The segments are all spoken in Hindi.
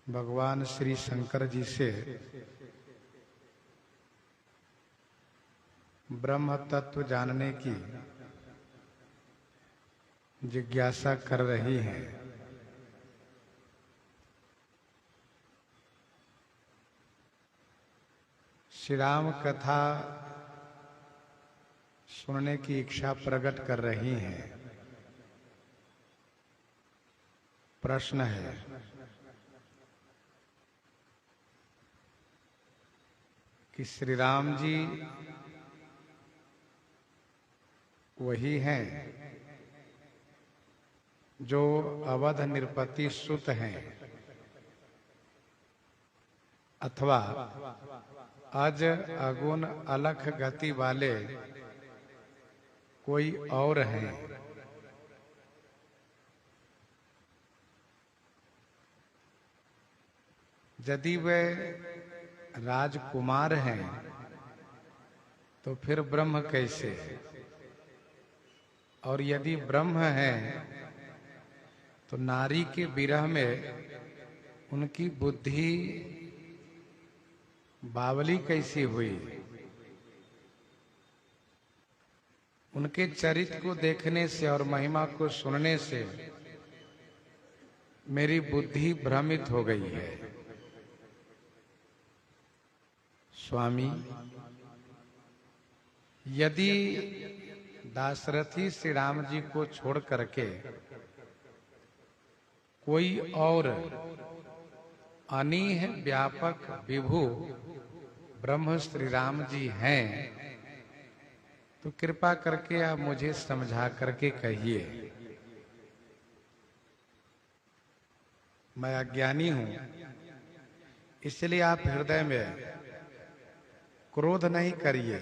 भगवान श्री शंकर जी से ब्रह्म तत्व जानने की जिज्ञासा कर रही हैं। श्री राम कथा सुनने की इच्छा प्रकट कर रही हैं। प्रश्न है, कि श्री राम जी वही हैं जो अवध नृपति सुत हैं, अथवा अज अगुण अलख गति वाले कोई और हैं? यदि वे राजकुमार हैं तो फिर ब्रह्म कैसे? और यदि ब्रह्म हैं तो नारी के विरह में उनकी बुद्धि बावली कैसी हुई? उनके चरित्र को देखने से और महिमा को सुनने से मेरी बुद्धि भ्रमित हो गई है। स्वामी, यदि दाशरथी श्री राम जी को छोड़ करके कोई और अनीह व्यापक विभु ब्रह्म श्री राम जी हैं तो कृपा करके आप मुझे समझा करके कहिए। मैं अज्ञानी हूं, इसलिए आप हृदय में क्रोध नहीं करिए,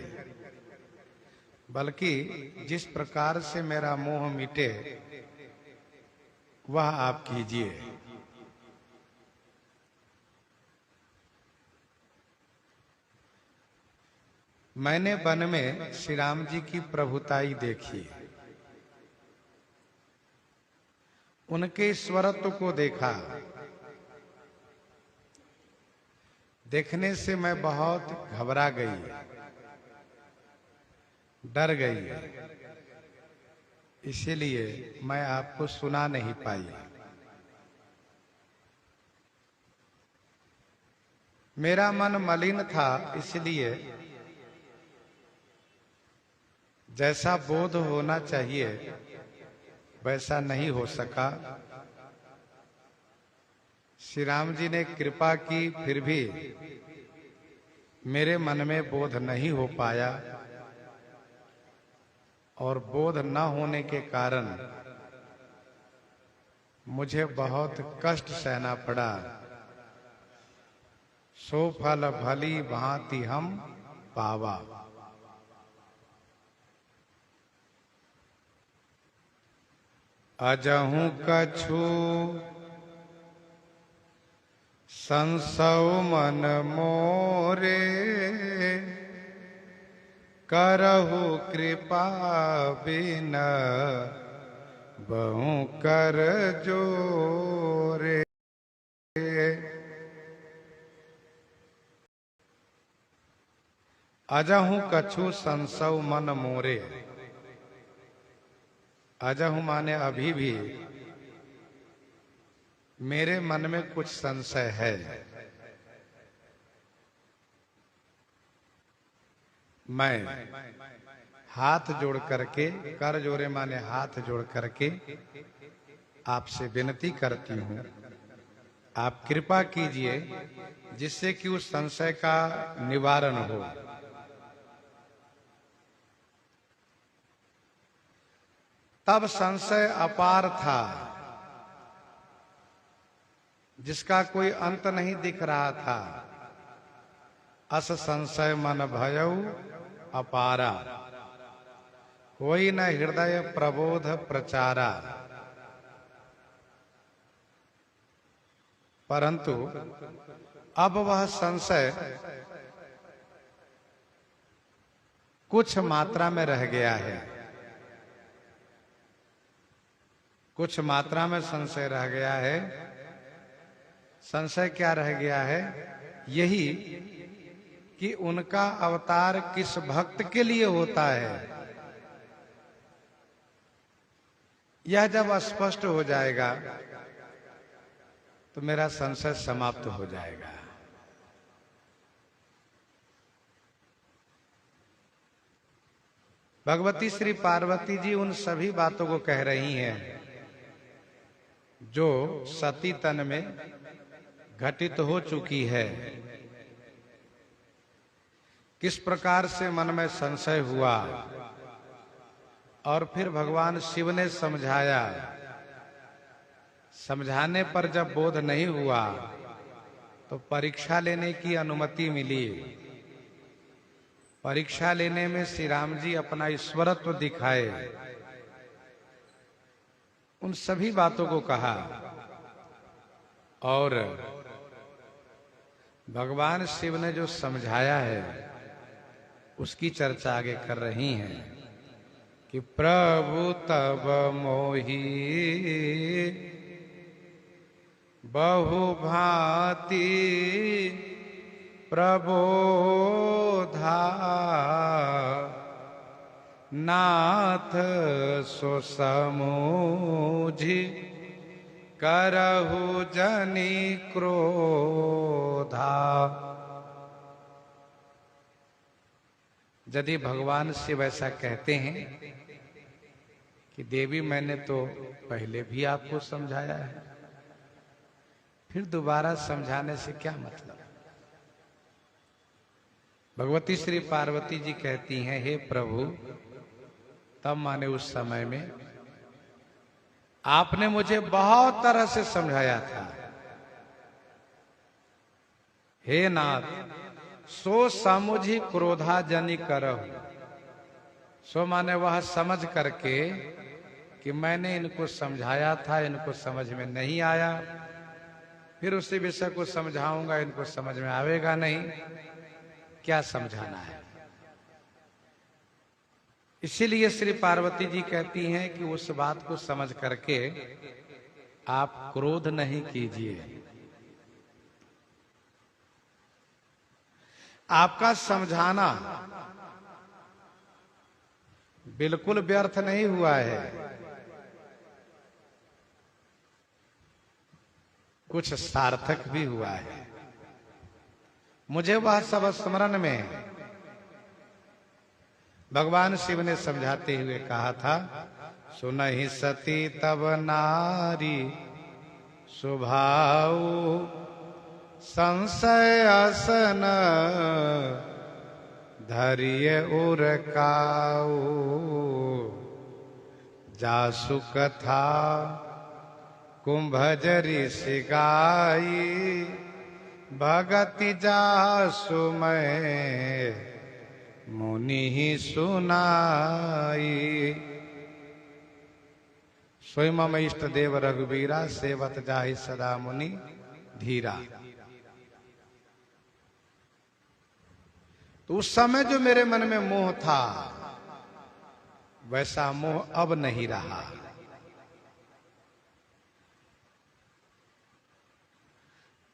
बल्कि जिस प्रकार से मेरा मोह मिटे वह आप कीजिए। मैंने वन में श्री राम जी की प्रभुताई देखी, उनके ईश्वरत्व को देखा। देखने से मैं बहुत घबरा गई, डर गई, इसीलिए मैं आपको सुना नहीं पाई। मेरा मन मलिन था, इसलिए जैसा बोध होना चाहिए वैसा नहीं हो सका। श्री राम जी ने कृपा की, फिर भी मेरे मन में बोध नहीं हो पाया, और बोध न होने के कारण मुझे बहुत कष्ट सहना पड़ा। सो फल भली भांति हम पावा। अजहू कछु संसव मन मोरे, करहु कृपा बिन बहु कर जोरे। अजहु कछु संसव मन मोरे। अजहु माने अभी भी मेरे मन में कुछ संशय है। मैं हाथ जोड़ करके, कर जोड़े माने हाथ जोड़ करके आपसे विनती करती हूं, आप कृपा कीजिए जिससे कि उस संशय का निवारण हो। तब संशय अपार था, जिसका कोई अंत नहीं दिख रहा था। अस संशय मन भयउ अपारा, होई न हृदय प्रबोध प्रचारा। परंतु अब वह संशय कुछ मात्रा में रह गया है। कुछ मात्रा में संशय रह गया है, संशय क्या रह गया है? यही कि उनका अवतार किस भक्त के लिए होता है। यह जब स्पष्ट हो जाएगा तो मेरा संशय समाप्त हो जाएगा। भगवती श्री पार्वती जी उन सभी बातों को कह रही हैं जो सती तन में घटित हो चुकी है। किस प्रकार से मन में संशय हुआ और फिर भगवान शिव ने समझाया। समझाने पर जब बोध नहीं हुआ तो परीक्षा लेने की अनुमति मिली। परीक्षा लेने में श्री राम जी अपना ईश्वरत्व दिखाए। उन सभी बातों को कहा और भगवान शिव ने जो समझाया है उसकी चर्चा आगे कर रही हैं कि प्रभु तब मोही बहु भांति प्रबोधा नाथ सो समूझि करहु जनि क्रोधा। यदि भगवान शिव ऐसा कहते हैं कि देवी मैंने तो पहले भी आपको समझाया है, फिर दोबारा समझाने से क्या मतलब। भगवती श्री पार्वती जी कहती हैं, हे प्रभु, तब माने उस समय में आपने मुझे बहुत तरह से समझाया था। हे नाथ, सो समुझि क्रोधा जनि करहु। सो माने वह समझ करके कि मैंने इनको समझाया था, इनको समझ में नहीं आया, फिर उसी विषय को समझाऊंगा, इनको समझ में आवेगा नहीं, क्या समझाना है। इसीलिए श्री पार्वती जी कहती हैं कि उस बात को समझ करके आप क्रोध नहीं कीजिए। आपका समझाना बिल्कुल व्यर्थ नहीं हुआ है, कुछ सार्थक भी हुआ है। मुझे वह सब स्मरण में भगवान शिव ने समझाते हुए कहा था, सुनहि सती तब नारी स्वभाव संशय असन धरिय उरकाऊ। जासु कथा कुंभजरी सिगाई भगति जासु मैं मुनि ही सुनाई। स्वयं मम इष्ट देव रघुबीरा सेवत जाहि सदा मुनि धीरा। तो उस समय जो मेरे मन में मोह था वैसा मोह अब नहीं रहा।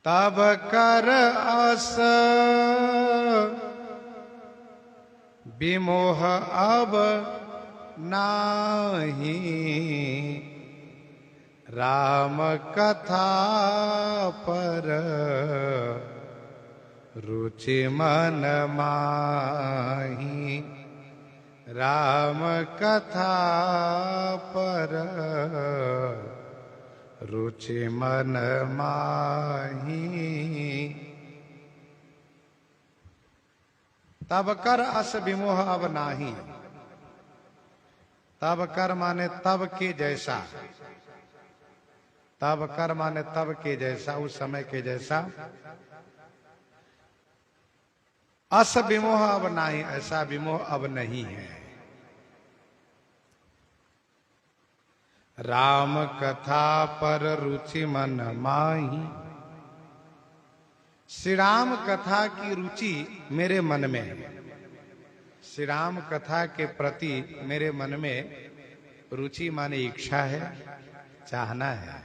तब कर अस विमोह अब नाही राम कथा पर रुचि मन माही। राम कथा पर रुचि मन माही। तब कर अस विमोह अब नाही। तब कर माने तब के जैसा। तब कर माने तब के जैसा, उस समय के जैसा। अस विमोह अब नाही, ऐसा विमोह अब नहीं है। राम कथा पर रुचि मन माही। श्री राम कथा की रुचि मेरे मन में है। श्री राम कथा के प्रति मेरे मन में रुचि माने इच्छा है, चाहना है।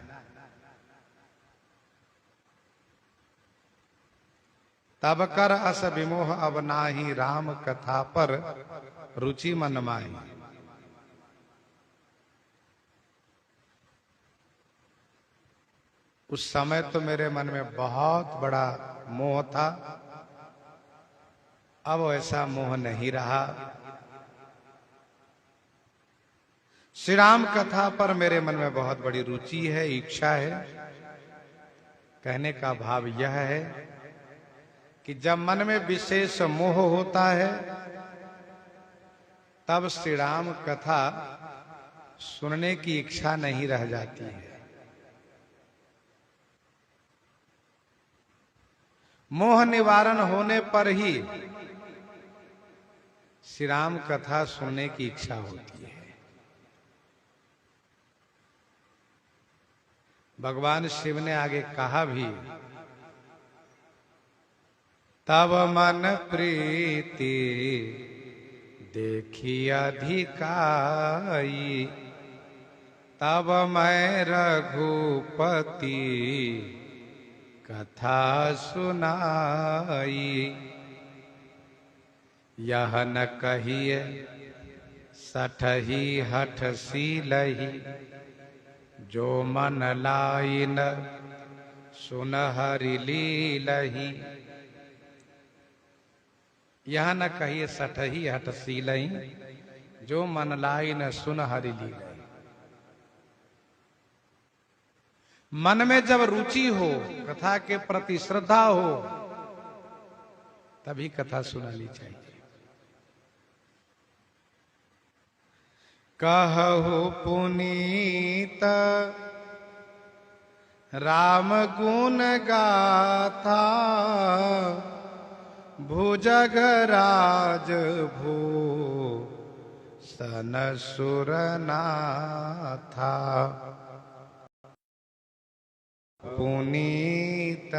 तब कर अस विमोह अब नाही, राम कथा पर रुचि मन माही। उस समय तो मेरे मन में बहुत बड़ा मोह था, अब ऐसा मोह नहीं रहा। श्री राम कथा पर मेरे मन में बहुत बड़ी रुचि है, इच्छा है। कहने का भाव यह है कि जब मन में विशेष मोह होता है तब श्री राम कथा सुनने की इच्छा नहीं रह जाती है। मोह निवारण होने पर ही श्री राम कथा सुनने की इच्छा होती है। भगवान शिव ने आगे कहा भी, तब मन प्रीति देखी अधिकाई, तब मैं रघुपति कथा सुनाई। यह न कहिए सठही हठ सीलही, जो मन लाइन सुन हरि लीलही। यह न कहिए सठही हठ सीलही, जो मन लाइन सुन हरि लीलही। मन में जब रुचि हो, कथा के प्रति श्रद्धा हो, तभी कथा सुनानी चाहिए। कहु पुनीत राम गुण गाथा, भुजगराज भूषण सुरनाथा। पुनीत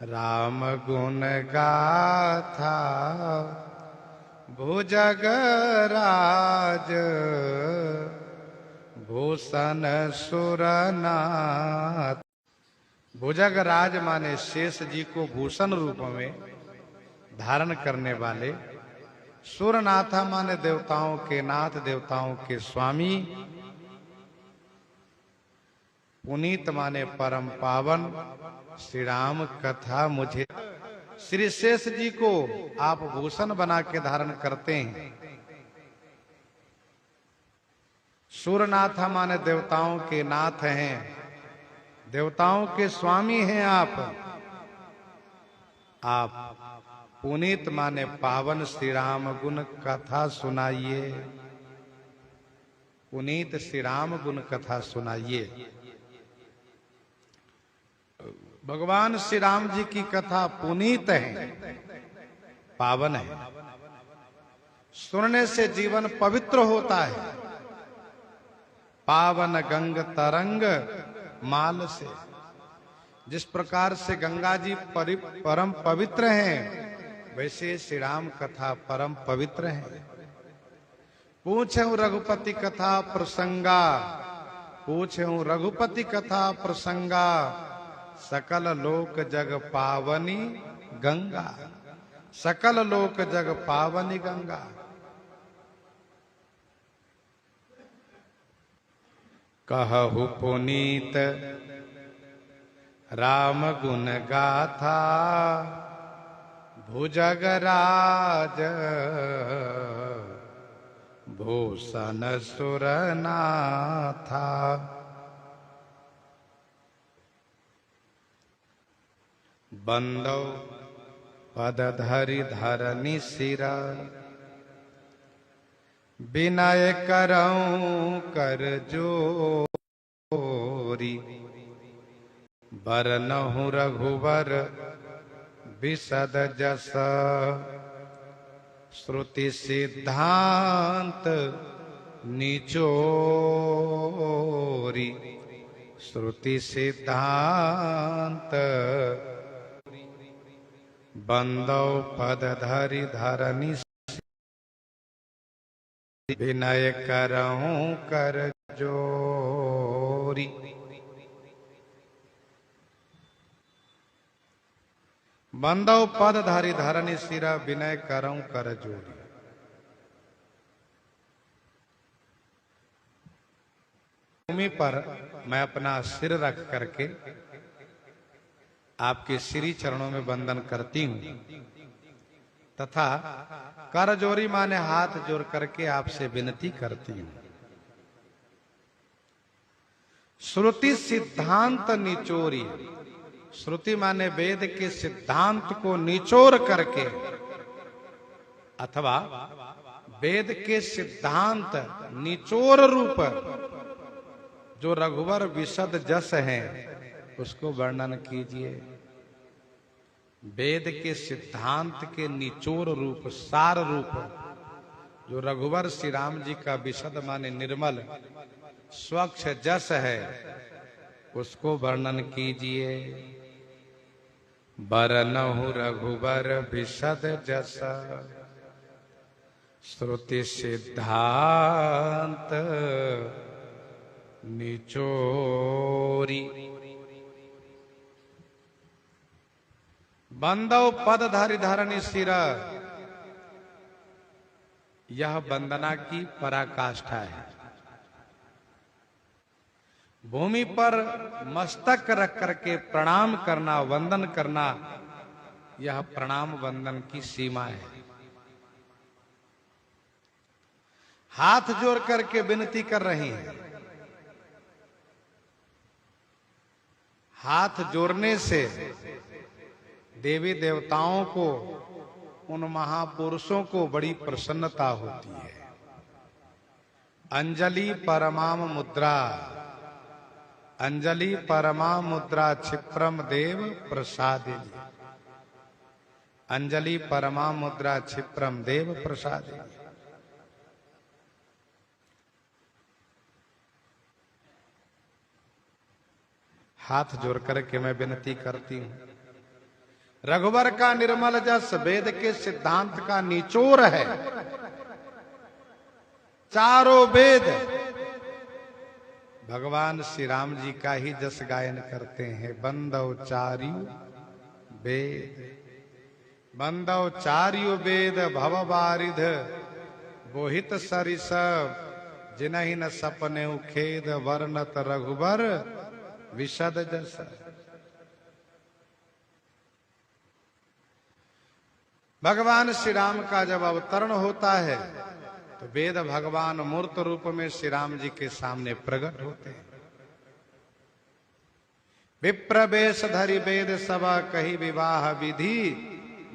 राम गुण गाथा, भुजगराज भूषण सुरनाथ। भुजगराज माने शेष जी को भूषण रूप में धारण करने वाले। सुरनाथा माने देवताओं के नाथ, देवताओं के स्वामी। पुनीत माने परम पावन। श्री राम कथा मुझे, श्री शेष जी को आप भूषण बना के धारण करते हैं। सूरनाथ माने देवताओं के नाथ हैं, देवताओं के स्वामी हैं आप। पुनीत माने पावन। श्री राम गुण कथा सुनाइए, पुनीत श्री राम गुण कथा सुनाइए। भगवान श्री राम जी की कथा पुनीत है, पावन है। सुनने से जीवन पवित्र होता है। पावन गंग तरंग माल से, जिस प्रकार से गंगा जी परम पवित्र हैं, वैसे श्री राम कथा परम पवित्र है। पूछूं रघुपति कथा प्रसंगा, पूछूं रघुपति कथा प्रसंगा, सकल लोक जग पावनी गंगा, सकल लोक जग पावनी गंगा। कहु पुनीत राम गुण गाथा, भुजगराज भूषण सुरनाथा। बंदो पद धरि धरनी सिरा, विनय करऊं कर जोरी। बरनहु रघुवर विशद जस, श्रुति सिद्धांत निचोरी। श्रुति सिद्धांत बंदो पद धरि धरनी, विनय करऊं कर जोरी। बंदव पद धारी धरनी सिरा विनय करऊं कर जोड़ी। भूमि पर मैं अपना सिर रख करके आपके श्री चरणों में वंदन करती हूं तथा कर जोरी माने हाथ जोड़ करके आपसे विनती करती हूं। श्रुति सिद्धांत निचोरी, श्रुति माने वेद के सिद्धांत को निचोर करके अथवा वेद के सिद्धांत निचोर रूप जो रघुवर विशद जस है उसको वर्णन कीजिए। वेद के सिद्धांत के निचोर रूप सार रूप जो रघुवर श्री राम जी का विशद माने निर्मल स्वच्छ जस है उसको वर्णन कीजिए। बरनहु रघुवर विशद जस श्रुति सिद्धांत निचोरी। बंदव पद धारी धरनी सिरा, यह वंदना की पराकाष्ठा है। भूमि पर मस्तक रख करके प्रणाम करना वंदन करना यह प्रणाम वंदन की सीमा है। हाथ जोड़ करके विनती कर रही हैं। हाथ जोड़ने से देवी देवताओं को उन महापुरुषों को बड़ी प्रसन्नता होती है। अंजलि परमाम मुद्रा, अंजलि परमा मुद्रा क्षिप्रम देव प्रसादे। अंजलि परमा मुद्रा क्षिप्रम देव प्रसादे। हाथ जोड़ करके मैं विनती करती हूं। रघुवर का निर्मल जस वेद के सिद्धांत का निचोर है। चारों वेद भगवान श्री राम जी का ही जस गायन करते हैं। बंदव चार्यु वेद, बंदव चार्यु वेद भव बारिध बोहित सरिसब जिनहि न सपने खेद वर्णत रघुबर विशद जस। भगवान श्री राम का जब अवतरण होता है तो वेद भगवान मूर्त रूप में श्री राम जी के सामने प्रकट होते हैं। विप्रवेश धरि वेद सभा कही विवाह विधि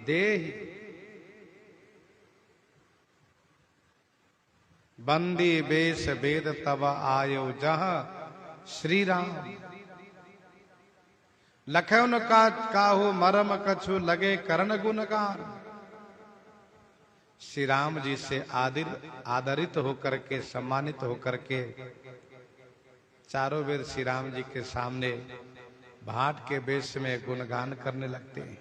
देहि। बंदी वेश वेद तब आयो जहाँ श्री राम। लखन का काहू मरम कछु लगे करण गुणगान। श्री राम जी से आदरित होकर के सम्मानित होकर के चारों वेद श्री राम जी के सामने भाट के वेश में गुणगान करने लगते हैं।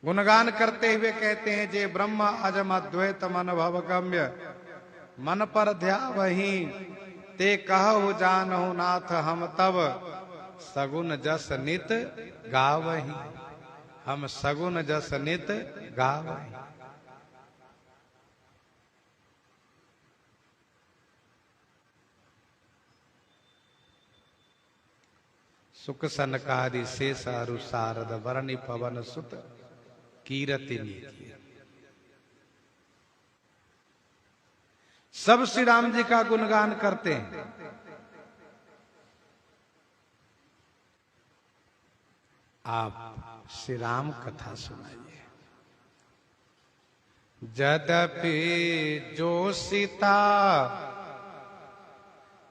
गुणगान करते हुए कहते हैं जे ब्रह्म अजम अद्वैत मन भव गम्य मन पर ध्यावहि ते कहु जानहु नाथ हम तब सगुन जस नित गावहि। हम सगुन जस नित गावहि। सुख सनकादि शेष अरु शारद वरणी पवन सुत कीरति नीति। सब श्री राम जी का गुणगान करते हैं। आप श्री राम कथा सुनाइए। यद्यपि जो सीता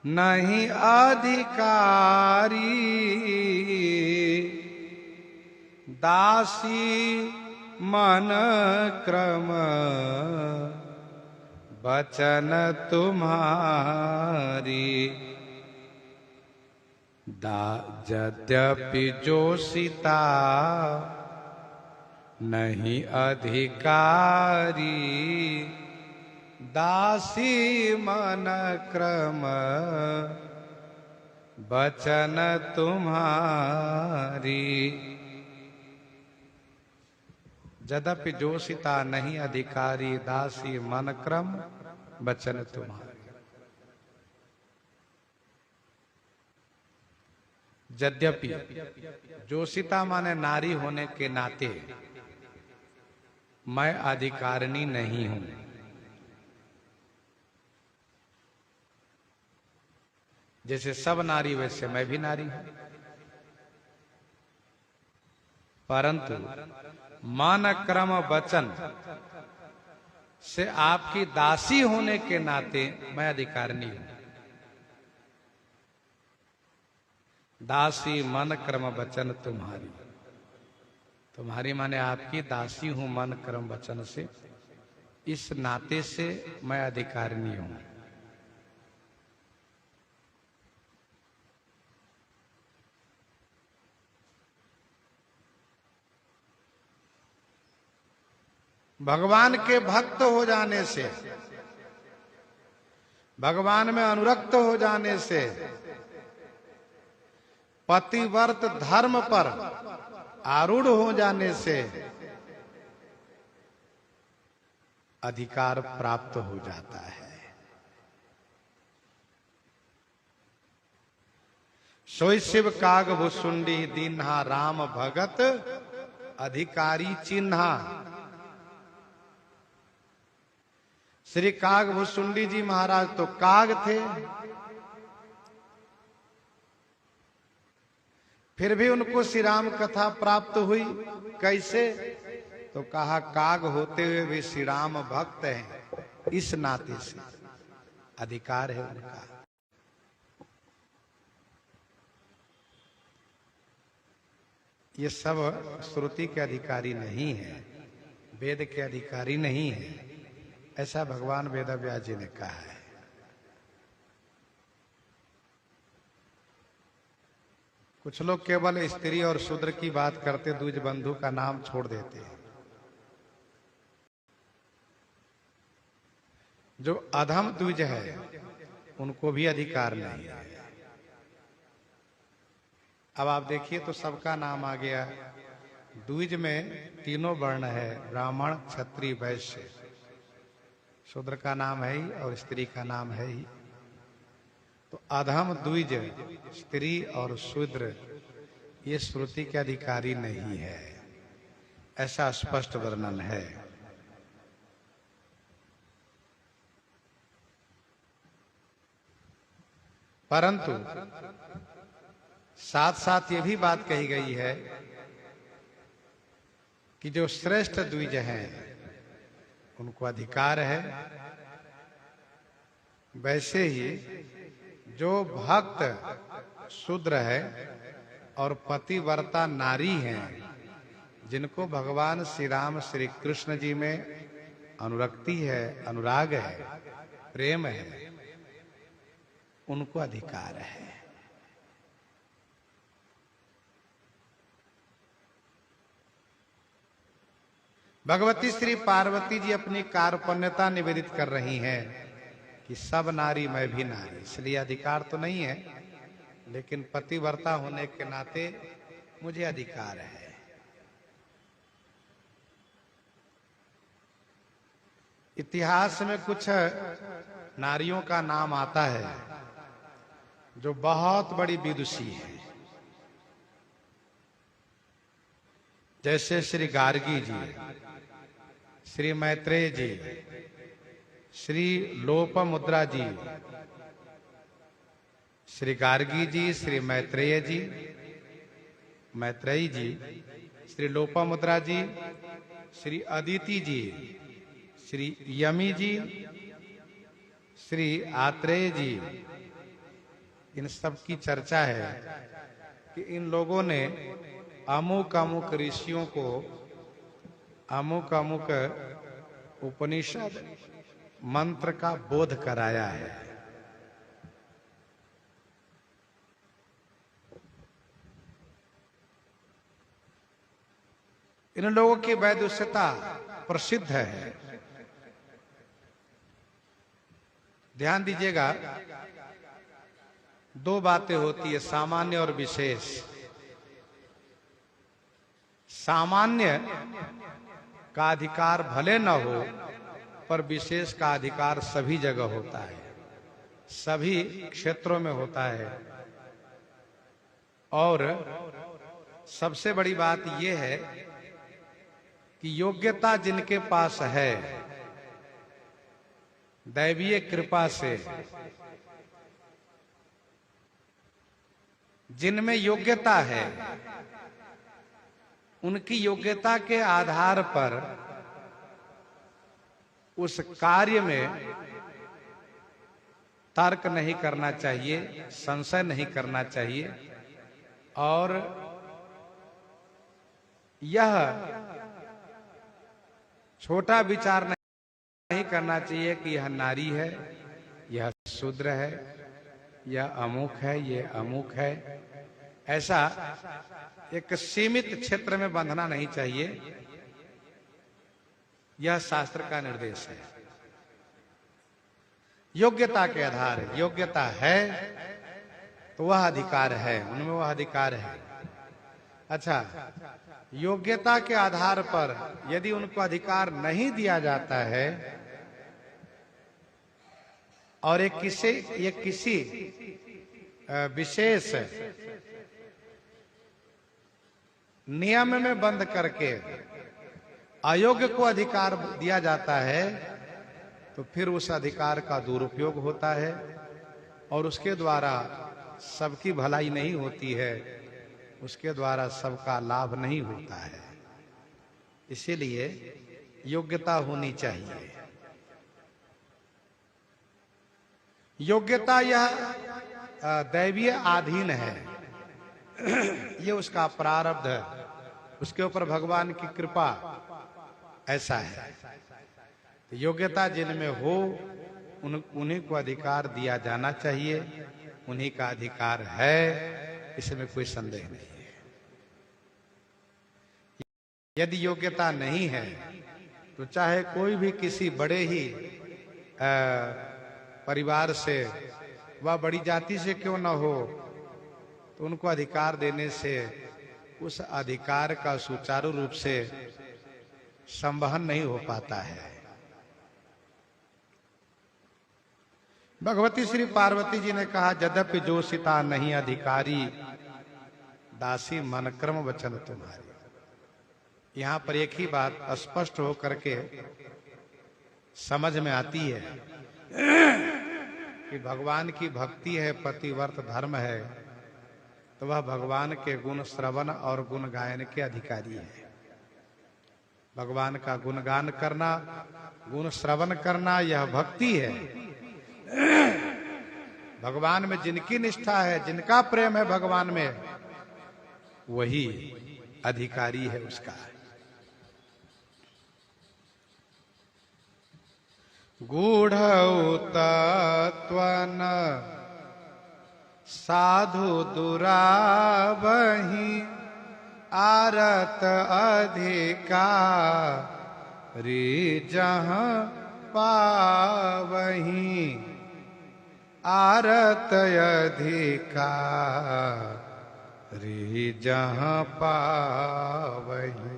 नहीं अधिकारी दासी मन क्रम बचन तुम्हारी। यद्यपि जो सीता नहीं अधिकारी दासी मन क्रम बचन तुम्हारी। यद्यपि जोशिता नहीं अधिकारी, दासी मन क्रम बचन तुम्हारी। यद्यपि जोशिता माने नारी होने के नाते मैं अधिकारिणी नहीं हूं। जैसे सब नारी वैसे मैं भी नारी हूं, परंतु मन क्रम वचन से आपकी दासी होने के नाते मैं अधिकारिणी हूं। दासी मन क्रम वचन तुम्हारी, तुम्हारी माने आपकी दासी हूं मन क्रम वचन से, इस नाते से मैं अधिकारिणी हूं। भगवान के भक्त हो जाने से, भगवान में अनुरक्त हो जाने से, पतिव्रत धर्म पर आरूढ़ हो जाने से अधिकार प्राप्त हो जाता है। सोई शिव काग भुसुंडी दीन्हा, राम भगत अधिकारी चिन्हा। श्री काग भुसुंडी जी महाराज तो काग थे, फिर भी उनको श्री राम कथा प्राप्त हुई। कैसे? तो कहा काग होते हुए भी श्री राम भक्त हैं, इस नाते से अधिकार है उनका। ये सब श्रुति के अधिकारी नहीं है, वेद के अधिकारी नहीं है, ऐसा भगवान वेदव्यास जी ने कहा है। कुछ लोग केवल स्त्री और शूद्र की बात करते, द्विज बंधु का नाम छोड़ देते हैं। जो अधम द्विज है उनको भी अधिकार नहीं है। अब आप देखिए तो सबका नाम आ गया। द्विज में तीनों वर्ण है, ब्राह्मण क्षत्रिय वैश्य। शूद्र का नाम है ही और स्त्री का नाम है ही। तो अधम द्विज स्त्री और शूद्र ये श्रुति के अधिकारी नहीं है, ऐसा स्पष्ट वर्णन है। परंतु साथ साथ ये भी बात कही गई है कि जो श्रेष्ठ द्विज हैं उनको अधिकार है, वैसे ही जो भक्त शूद्र है और पतिव्रता नारी हैं, जिनको भगवान श्री राम श्री कृष्ण जी में अनुरक्ति है, अनुराग है, प्रेम है, उनको अधिकार है। भगवती श्री पार्वती जी अपनी कार्पण्यता निवेदित कर रही हैं कि सब नारी मैं भी नारी, इसलिए अधिकार तो नहीं है, लेकिन पतिव्रता होने के नाते मुझे अधिकार है। इतिहास में कुछ नारियों का नाम आता है जो बहुत बड़ी विदुषी है, जैसे श्री गार्गी जी, श्री मैत्रेय जी, श्री लोपामुद्रा जी। श्री गार्गी जी, श्री मैत्रेय जी, मैत्रेयी जी, श्री लोपामुद्रा जी, श्री अदिति जी, श्री यमी जी, श्री आत्रेय जी, इन सब की चर्चा है कि इन लोगों ने अमुक अमुक ऋषियों को अमुक अमुक उपनिषद मंत्र का बोध कराया है। इन लोगों की वैदुष्यता प्रसिद्ध है। ध्यान दीजिएगा, दो बातें होती है, सामान्य और विशेष। सामान्य का अधिकार भले न हो, पर विशेष का अधिकार सभी जगह होता है, सभी क्षेत्रों में होता है। और सबसे बड़ी बात यह है कि योग्यता जिनके पास है दैवीय कृपा से, जिनमें योग्यता है, उनकी योग्यता के आधार पर उस कार्य में तर्क नहीं करना चाहिए, संशय नहीं करना चाहिए, और यह छोटा विचार नहीं करना चाहिए कि यह नारी है, यह शूद्र है, यह अमुक है, यह अमुक है। ऐसा एक सीमित क्षेत्र में बंधना नहीं चाहिए। यह शास्त्र का निर्देश है। योग्यता के आधार, योग्यता है तो वह अधिकार है, उनमें वह अधिकार है। अच्छा, योग्यता के आधार पर यदि उनको अधिकार नहीं दिया जाता है और ये किसी विशेष नियम में बंद करके अयोग्य को अधिकार दिया जाता है, तो फिर उस अधिकार का दुरुपयोग होता है और उसके द्वारा सबकी भलाई नहीं होती है, उसके द्वारा सबका लाभ नहीं होता है। इसीलिए योग्यता होनी चाहिए। योग्यता यह दैवीय अधीन है, ये उसका प्रारब्ध है, उसके ऊपर भगवान की कृपा, ऐसा है। तो योग्यता जिनमें हो उन्हीं को अधिकार दिया जाना चाहिए, उन्हीं का अधिकार है, इसमें कोई संदेह नहीं है। यदि योग्यता नहीं है तो चाहे कोई भी किसी बड़े ही परिवार से व बड़ी जाति से क्यों न हो, तो उनको अधिकार देने से उस अधिकार का सुचारू रूप से संवहन नहीं हो पाता है। भगवती श्री पार्वती जी ने कहा, यद्यपि जोशिता नहीं अधिकारी, दासी मन क्रम वचन तुम्हारी। यहां पर एक ही बात स्पष्ट हो करके समझ में आती है कि भगवान की भक्ति है, पतिव्रत धर्म है, तो वह भगवान के गुण श्रवण और गुण गायन के अधिकारी है। भगवान का गुणगान करना, गुण श्रवण करना, यह भक्ति है। भगवान में जिनकी निष्ठा है, जिनका प्रेम है भगवान में, वही अधिकारी है उसका। गूढ़ौ तत्वन साधु दुरावहि, आरत अधिकारी जहाँ पावहि, आरत अधिकारी जहाँ पावहि।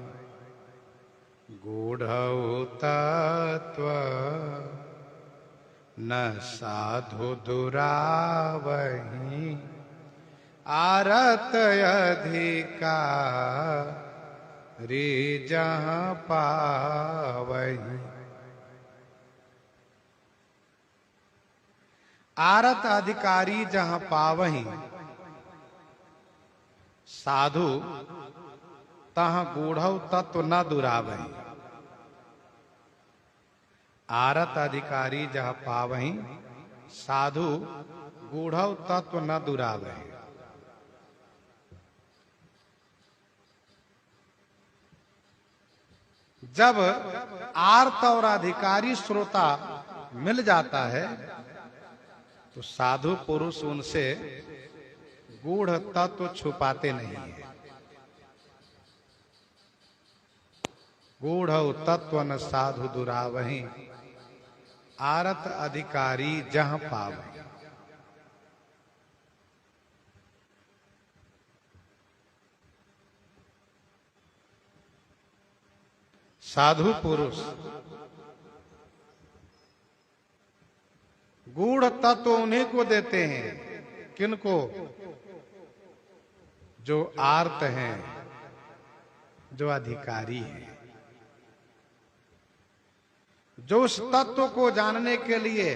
गूढ़ौ तत्व न साधु दुरावहि, आरत अधिकारी जहाँ पावहि। आरत अधिकारी जहाँ पावहि, साधु तहाँ गूढ़ौ तत्व न दुरावहि। आरत अधिकारी जहाँ पावहि, साधु गूढ़ौ तत्व न दुरावहि। जब आर्त और अधिकारी श्रोता मिल जाता है तो साधु पुरुष उनसे गूढ़ तत्व छुपाते नहीं है। गूढ़ तत्व न साधु दुरावहि, आरत अधिकारी जहाँ पावहि। साधु पुरुष गूढ़ तत्व उन्हीं को देते हैं, किनको? जो आर्त हैं, जो अधिकारी हैं, जो उस तत्व को जानने के लिए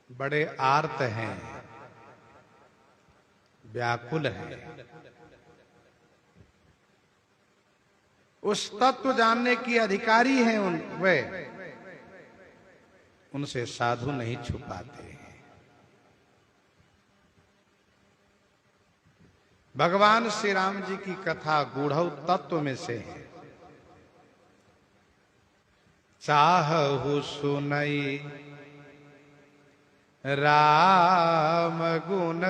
बड़े आर्त हैं, व्याकुल हैं। उस तत्व जानने की अधिकारी हैं वे, उनसे साधु नहीं छुपाते हैं। भगवान श्री राम जी की कथा गूढ़ तत्व में से है। चाहु सुनई राम गुण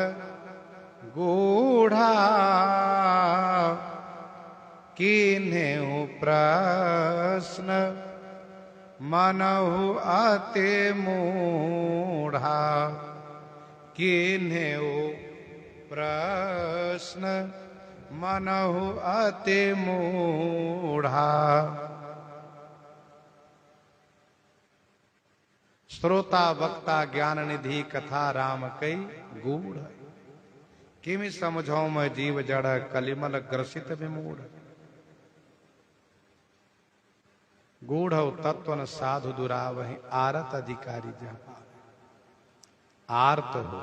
गूढ़ा, कीन्हु प्रश्न मनहु अति मूढ़ा। कीन्हु प्रश्न मनहु अति मूढ़ा। श्रोता वक्ता ज्ञान निधि कथा राम कई गूढ़। किमि समझो मैं जीव जड़ कलिमल ग्रसित विमूढ़। गूढ़ तत्व न साधु दुरा वही आरत अधिकारी जहाँ आर्त हो।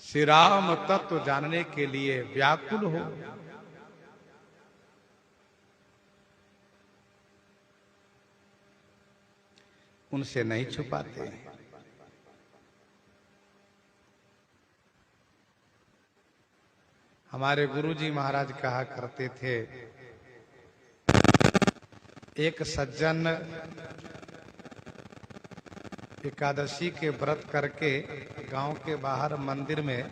श्री राम तत्व जानने के लिए व्याकुल हो। उनसे नहीं छुपाते हैं। हमारे गुरुजी महाराज कहा करते थे, एक सज्जन एकादशी के व्रत करके गांव के बाहर मंदिर में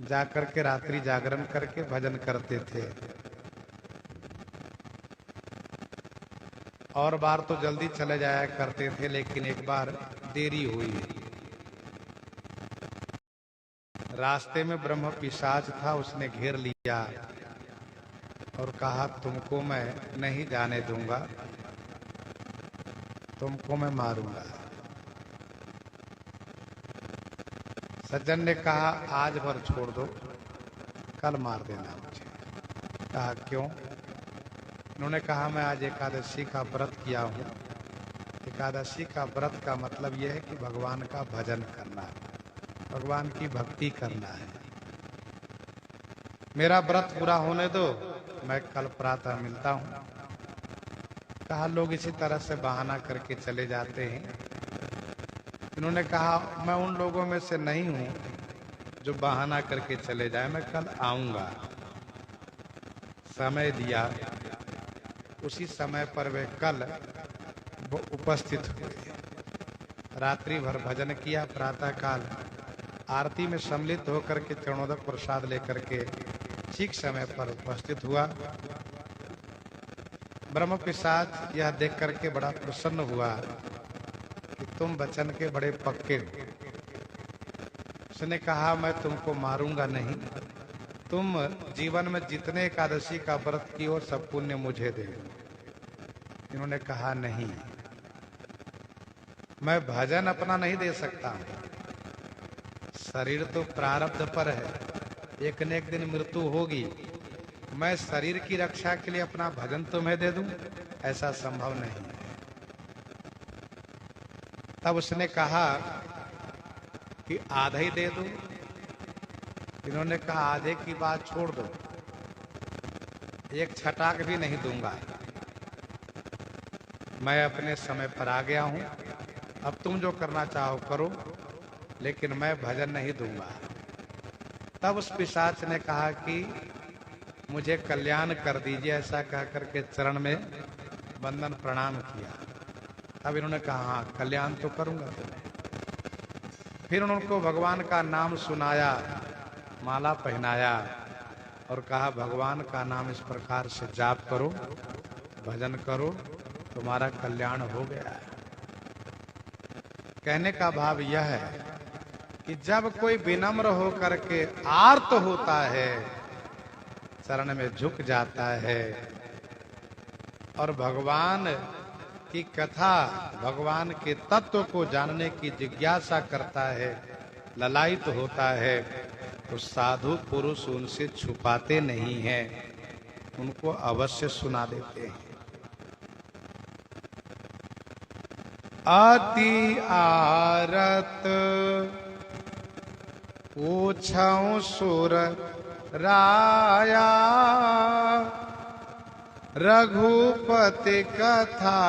जाकर के रात्रि जागरण करके भजन करते थे। और बार तो जल्दी चले जाया करते थे, लेकिन एक बार देरी हुई। रास्ते में ब्रह्म पिशाच था, उसने घेर लिया और कहा तुमको मैं नहीं जाने दूंगा, तुमको मैं मारूंगा। सज्जन ने कहा आज भर छोड़ दो, कल मार देना मुझे। कहा क्यों? उन्होंने कहा मैं आज एकादशी का व्रत किया हूँ। एकादशी का व्रत का मतलब यह है कि भगवान का भजन करना है, भगवान की भक्ति करना है। मेरा व्रत पूरा होने दो, मैं कल प्रातः मिलता हूँ। कहा लोग इसी तरह से बहाना करके चले जाते हैं। इन्होंने कहा मैं उन लोगों में से नहीं हूँ जो बहाना करके चले जाए, मैं कल आऊंगा। समय दिया, उसी समय पर वे कल उपस्थित हुए। रात्रि भर भजन किया, प्रातः काल आरती में सम्मिलित होकर के चरणोदक प्रसाद लेकर के ठीक समय पर उपस्थित हुआ। ब्रह्म पिशाच यह देख करके बड़ा प्रसन्न हुआ कि तुम वचन के बड़े पक्के हो। उसने कहा मैं तुमको मारूंगा नहीं, तुम जीवन में जितने एकादशी का व्रत की और सब पुण्य मुझे दे दो। इन्होंने कहा नहीं, मैं भजन अपना नहीं दे सकता, शरीर तो प्रारब्ध पर है, एक न एक दिन मृत्यु होगी। मैं शरीर की रक्षा के लिए अपना भजन तुम्हें दे दूं, ऐसा संभव नहीं है। तब उसने कहा कि आधा ही दे दो। इन्होंने कहा आधे की बात छोड़ दो, एक छटाक भी नहीं दूंगा। मैं अपने समय पर आ गया हूं, अब तुम जो करना चाहो करो, लेकिन मैं भजन नहीं दूंगा। तब उस पिशाच ने कहा कि मुझे कल्याण कर दीजिए, ऐसा कह करके चरण में वंदन प्रणाम किया। तब इन्होंने कहा हाँ कल्याण तो करूंगा तुम्हें। फिर उनको भगवान का नाम सुनाया, माला पहनाया और कहा भगवान का नाम इस प्रकार से जाप करो, भजन करो, तुम्हारा कल्याण हो गया है। कहने का भाव यह है कि जब कोई विनम्र होकर के आर्त होता है चरण में झुक जाता है और भगवान की कथा, भगवान के तत्व को जानने की जिज्ञासा करता है, ललायित होता है, तो साधु पुरुष उनसे छुपाते नहीं हैं, उनको अवश्य सुना देते हैं। अति आरत पूछऊं सुर राया, रघुपति कथा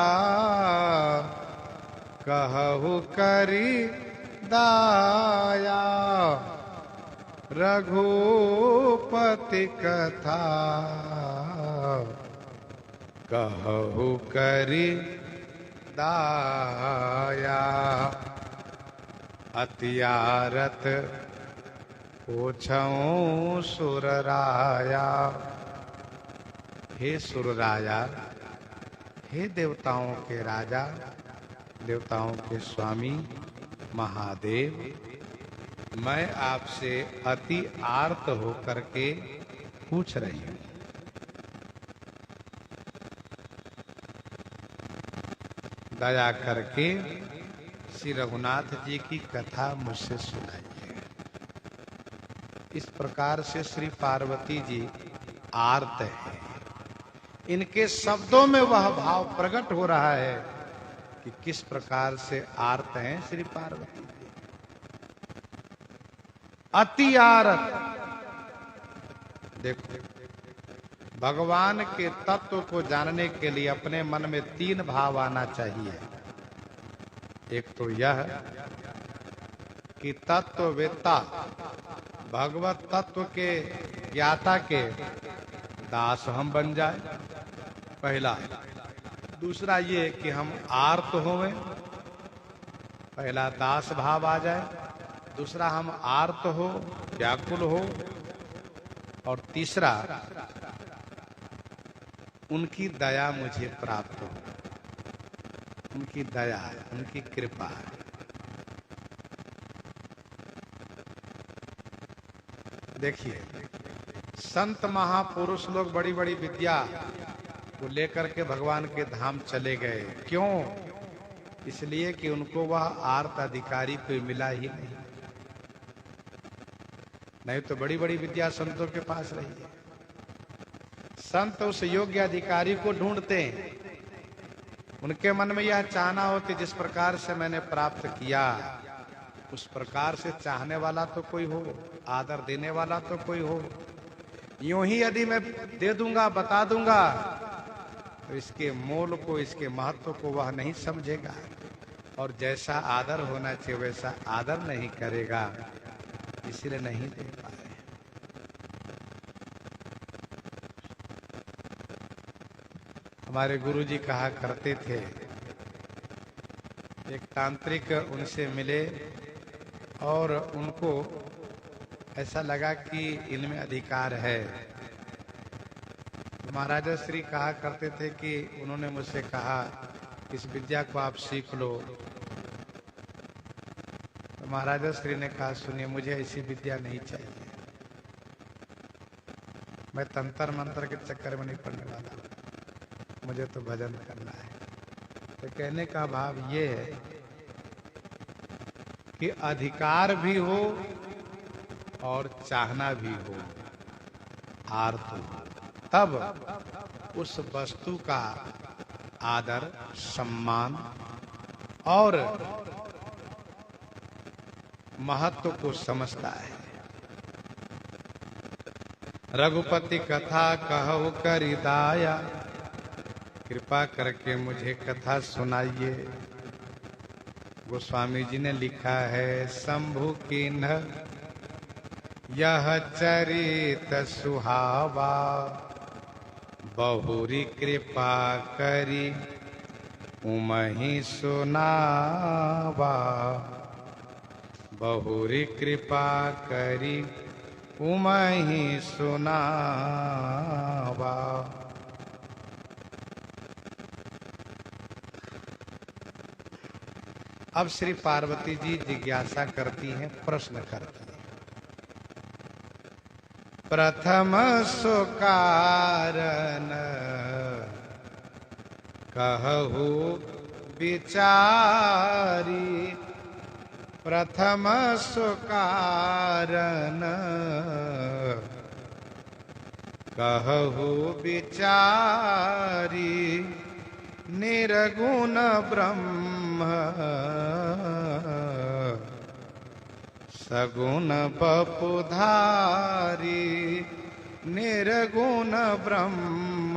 कहु करी दाया। रघुपति कथा कहु करी दाया। अतियारत पूछऊं सुर राया। हे सुर राजा, हे देवताओं के राजा, देवताओं के स्वामी महादेव, मैं आपसे अति आर्त होकर के पूछ रही हूं। दया करके श्री रघुनाथ जी की कथा मुझसे सुनाइए। इस प्रकार से श्री पार्वती जी आर्त है। इनके शब्दों में वह भाव प्रकट हो रहा है कि किस प्रकार से आर्त हैं श्री पार्वती जी। अति आर्त। देखो, भगवान के तत्व को जानने के लिए अपने मन में 3 भाव आना चाहिए। एक तो यह कि तत्ववेत्ता, भगवत तत्व के ज्ञाता के दास हम बन जाए, पहला। दूसरा ये कि हम आर्त होवें, पहला दास भाव आ जाए। दूसरा हम आर्त हो, व्याकुल हो। और तीसरा उनकी दया मुझे प्राप्त हो, उनकी दया, उनकी कृपा। देखिए, संत महापुरुष लोग बड़ी बड़ी विद्या को लेकर के भगवान के धाम चले गए। क्यों? इसलिए कि उनको वह आर्त अधिकारी कोई मिला ही नहीं तो बड़ी बड़ी विद्या संतों के पास रही है। संत उस योग्य अधिकारी को ढूंढते हैं। उनके मन में यह चाहना होती, जिस प्रकार से मैंने प्राप्त किया उस प्रकार से चाहने वाला तो कोई हो, आदर देने वाला तो कोई हो। यूं ही यदि मैं दे दूंगा, बता दूंगा, तो इसके मोल को, इसके महत्व को वह नहीं समझेगा और जैसा आदर होना चाहिए वैसा आदर नहीं करेगा, इसलिए नहीं दे पाए। हमारे गुरुजी कहा करते थे, एक तांत्रिक उनसे मिले और उनको ऐसा लगा कि इनमें अधिकार है। महाराज श्री कहा करते थे कि उन्होंने मुझसे कहा इस विद्या को आप सीख लो। तो महाराज श्री ने कहा, सुनिए, मुझे ऐसी विद्या नहीं चाहिए, मैं तंत्र मंत्र के चक्कर में नहीं पड़ने वाला, मुझे तो भजन करना है। तो कहने का भाव ये है कि अधिकार भी हो और चाहना भी हो, आर्त हो, तब उस वस्तु का आदर, सम्मान और महत्व को समझता है। रघुपति कथा कहु करि दाया, कृपा करके मुझे कथा सुनाइए। गोस्वामी जी ने लिखा है, शंभु किन्ह यह चरित सुहावा, बहुरी कृपा करी उमहि सुनावा। बहुरी कृपा करी उमहि सुनावा। अब श्री पार्वती जी जिज्ञासा करती हैं, प्रश्न करती हैं। प्रथम सुकारण कहु विचारी, प्रथम सुकारण कहु विचारी, निर्गुण ब्रह्म सगुण बपुधारी, निर्गुण ब्रह्म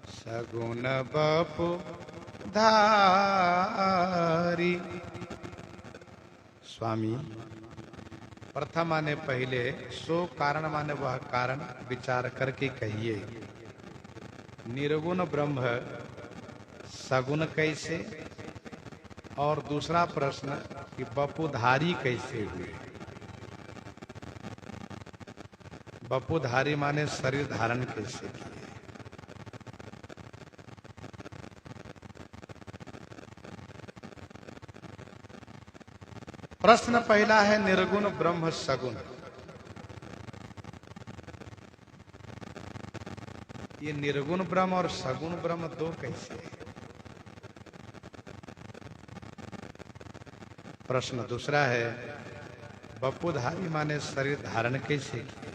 सगुण बपुधारी। स्वामी, प्रथम माने पहले, सो कारण माने वह कारण विचार करके कहिए। निर्गुण ब्रह्म सगुण कैसे, और दूसरा प्रश्न कि बपुधारी कैसे हुए। बपुधारी माने शरीर धारण कैसे किए। प्रश्न पहला है निर्गुण ब्रह्म सगुण। ये निर्गुण ब्रह्म और सगुण ब्रह्म दो कैसे है? प्रश्न दूसरा है बपुधारी माने शरीर धारण कैसे किए।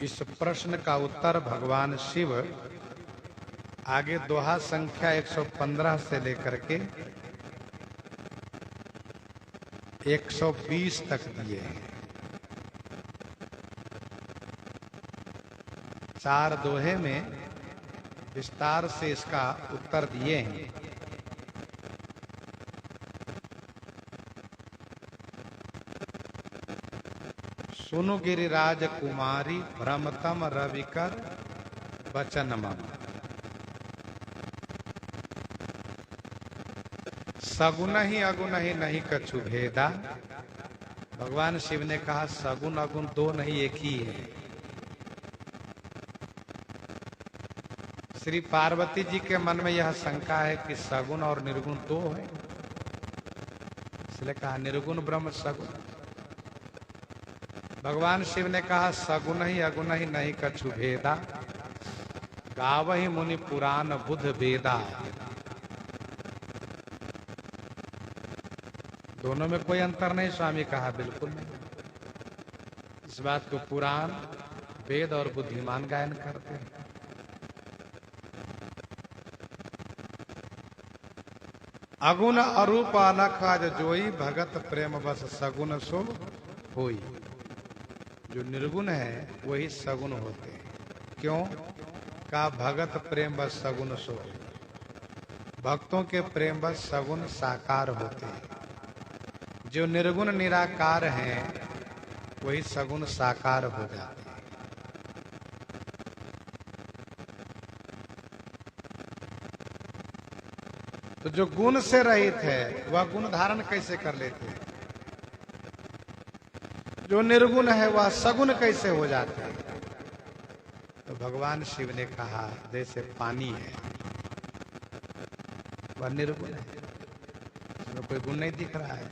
इस प्रश्न का उत्तर भगवान शिव आगे दोहा संख्या 115 से लेकर के 120 तक दिए हैं। 4 दोहे में विस्तार से इसका उत्तर दिए हैं। सुनु गिरिराज कुमारी, भ्रमतम रविकर वचन मम। सगुण ही अगुण ही नहीं कछु भेदा। भगवान शिव ने कहा सगुण अगुण दो नहीं, एक ही है। श्री पार्वती जी के मन में यह शंका है कि सगुण और निर्गुण दो है, इसलिए कहा निर्गुण ब्रह्म सगुण। भगवान शिव ने कहा सगुण ही अगुण ही नहीं कछु भेदा, गावहि मुनि पुराण बुध वेदा। दोनों में कोई अंतर नहीं, स्वामी कहा बिल्कुल नहीं। इस बात को पुराण वेद और बुद्धिमान गायन करते हैं। अगुण अरूप अलख आज जोई, भगत प्रेम बस सगुण सो होई। जो निर्गुण है वही सगुण होते हैं। क्यों? का भगत प्रेम बस सगुण सो। भक्तों के प्रेम बस सगुण साकार होते हैं। जो निर्गुण निराकार हैं वही सगुण साकार हो जाते हैं। तो जो गुण से रहित है वह गुण धारण कैसे कर लेते हैं? जो निर्गुण है वह सगुण कैसे हो जाता है? तो भगवान शिव ने कहा जैसे पानी है वह निर्गुण है, उसमें कोई गुण नहीं दिख रहा है,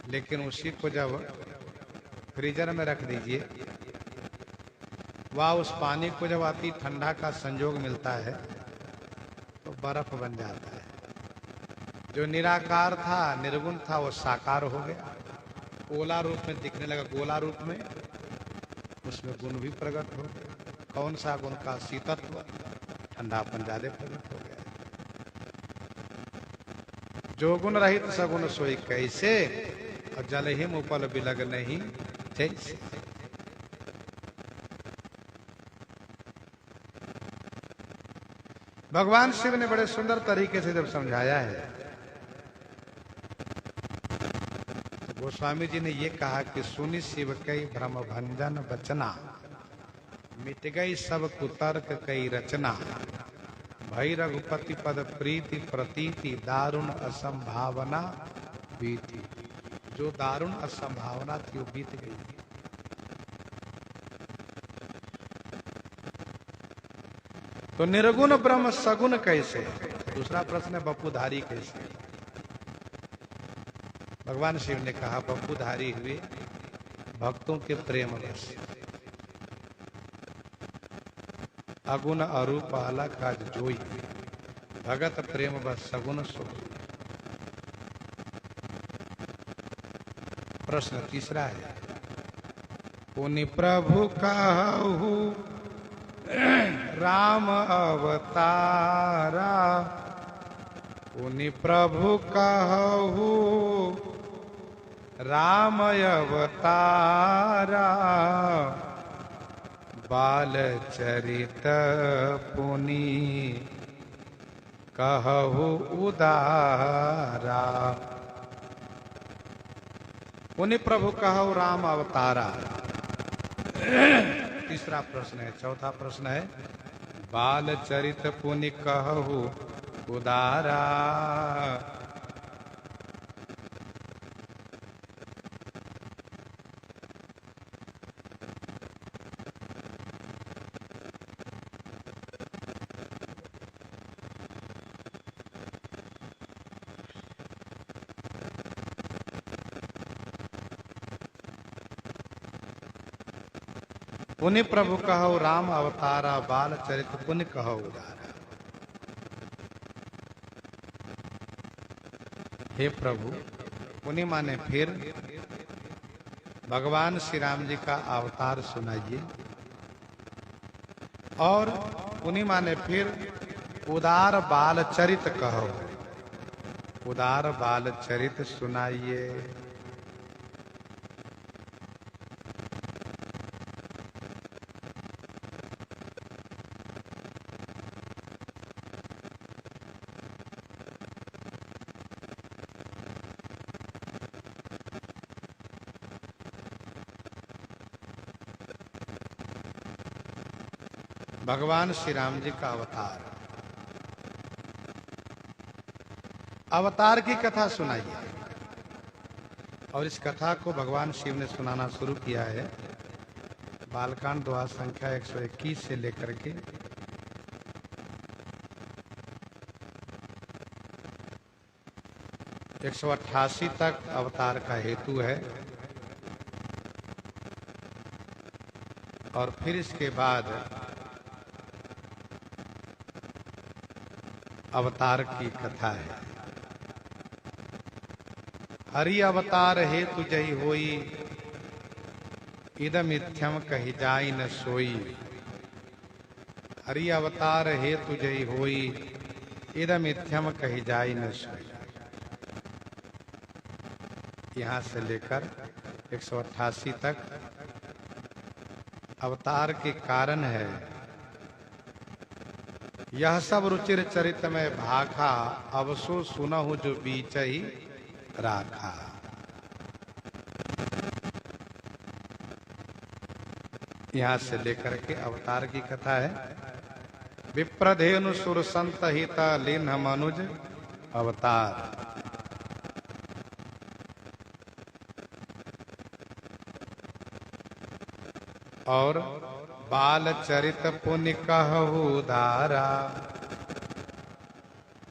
लेकिन उसी को जब फ्रीजर में रख दीजिए, वह उस पानी को जब अति ठंडा का संयोग मिलता है तो बर्फ बन जाता है। जो निराकार था, निर्गुण था, वो साकार हो गया, गोला रूप में दिखने लगा। गोला रूप में उसमें गुण भी प्रकट हो गया। कौन सा गुण? का शीतत्व, ठंडापन ज्यादा प्रकट हो गया। जो गुण रहित सगुण सोई कैसे, और जल ही उपल बिलग नहीं जैसे। भगवान शिव ने बड़े सुंदर तरीके से जब समझाया है, गोस्वामी जी ने ये कहा कि सुनि शिव कई भ्रम भंजन बचना, मिट गई सब कुतर्क कई रचना। भई रघुपति पद प्रीति प्रतीति, दारुण असंभावना बीती। जो दारुण असंभावना थी वो बीत गई। तो निर्गुण ब्रह्म सगुण कैसे? दूसरा प्रश्न है बपुधारी कैसे? भगवान शिव ने कहा बपुधारी हुए भक्तों के प्रेम रस, अगुण अरूप आला काज जोई, भगत प्रेम बस सगुण सुख। प्रश्न तीसरा है, पुनि प्रभु कहु राम अवतारा, पुनि प्रभु कहु राम अवतारा, बाल चरित पुनि कहु उदारा। पुनि प्रभु कहु राम अवतारा, तीसरा प्रश्न है। चौथा प्रश्न है, बाल चरित पुनि कहु उदारा, पुनि प्रभु कहो राम अवतारा, बाल चरित पुनि कहो उदारा। हे प्रभु, पुनि माने फिर, भगवान श्री राम जी का अवतार सुनाइए, और पुनि माने फिर उदार बाल चरित कहो, उदार बाल चरित सुनाइए। भगवान श्री राम जी का अवतार, अवतार की कथा सुनाइए। और इस कथा को भगवान शिव ने सुनाना शुरू किया है बालकांड दोहा संख्या 121 से लेकर के 188 तक अवतार का हेतु है। और फिर इसके बाद अवतार की कथा है। हरि अवतार हेतु जय होई, इदम इत्थम कही जाई न सोई। हरि अवतार हेतु जय होई, इदम इत्थम कही जाई न सोई। यहाँ से लेकर 188 तक अवतार के कारण है। यह सब रुचिर चरित में भाखा, अवसो सुनहु जो बीच ही राखा। यहां से लेकर के अवतार की कथा है। विप्रधेनु सुर संत हित लीन मनुज अवतार। और बाल चरित पुण्य कहु उदारा।